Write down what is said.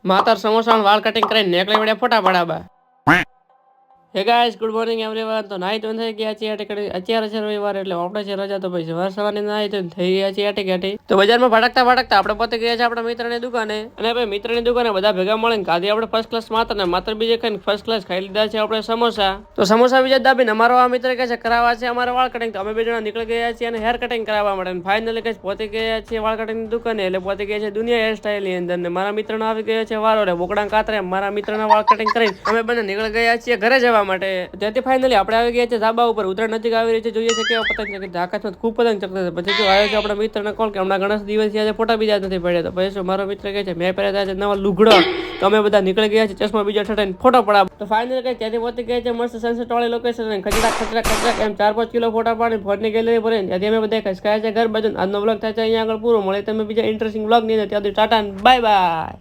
માતર સમોસા વાળ કટિંગ કરીને નેકળે વડે ફોટા પડાબા. હે ગાઈસ, ગુડ મોર્નિંગ એવરીવન. તો નાઈ તો થઈ ગયા છે અત્યારે છે રવિવાર, એટલે આપણે છે રજા. તો ભાઈ સવાર સવારની નાઈ તો થઈ ગયા છે અટેકેટી. તો બજારમાં ભટકતા ભટકતા આપણે પોતે ગયા છે આપણા મિત્રની દુકાને. અને ભાઈ મિત્રની દુકાને બધા ભેગા મળીને ખાધી આપણે ફર્સ્ટ ક્લાસ માત્ર બીજે કઈ ફર્સ્ટ ક્લાસ ખાઈ લીધા છે આપણે સમોસા. તો સમોસા બીજા દાબીને અમારો આ મિત્ર કહે છે કરાવવા છે અમારે વાળ કટિંગ. તો અમે બે જણા નીકળી ગયા છીએ અને હેર કટિંગ કરાવવા માટે. ફાઇનલી કઈ પોતે ગયા છીએ વાળ કટિંગ દુકાને, એટલે પોતે ગયા છે દુનિયા હેર સ્ટાઇલ ની અંદર. ને મારા મિત્રનો આવી ગયો છે વારો રે બોકડા કાતરે. મારા મિત્રના વાળ કટિંગ કરીને અમે બંને નીકળી ગયા છીએ ઘરે જવા માટે. ત્યાંથી ફાઇનલી આપણે આવી ગયા છે ધાબા ઉપર. ઉત્તરાયણ નજીક આવી રહી છે, જોઈએ છે કેવા પતંગ ચગે. આકાશમાં ખૂબ પતંગ ચગતા છે. પછી જો આવ્યો છે આપણા મિત્રને કોલ કે હમણાં ગણેશ દિવસ આજે ફોટા બીજા નથી પડ્યા. તો પછી મારો મિત્ર કહે છે મેં પહેર્યા છે નવા લુગડો. તો અમે બધા નીકળી ગયા છે ચશ્મા બીજા ઠટાઈને ફોટો પડાવ. તો ફાઇનલી કઈ ત્યાંથી પહોંચી ગયા છે મસ્ત સનસેટ વાળી લોકેશન. ખચડા એમ 4-5 કિલો ફોટા પાડી ફોનની ગેલેરી ભરીને ત્યાંથી અમે બધા ખસકાયા છે ઘર બાજુ. આજનો બ્લોગ થાય છે અહીંયા આગળ પૂરો. મળે તમે બીજા ઇન્ટરેસ્ટિંગ બ્લોગ નહીં. ત્યાંથી ટાટા બાય બાય.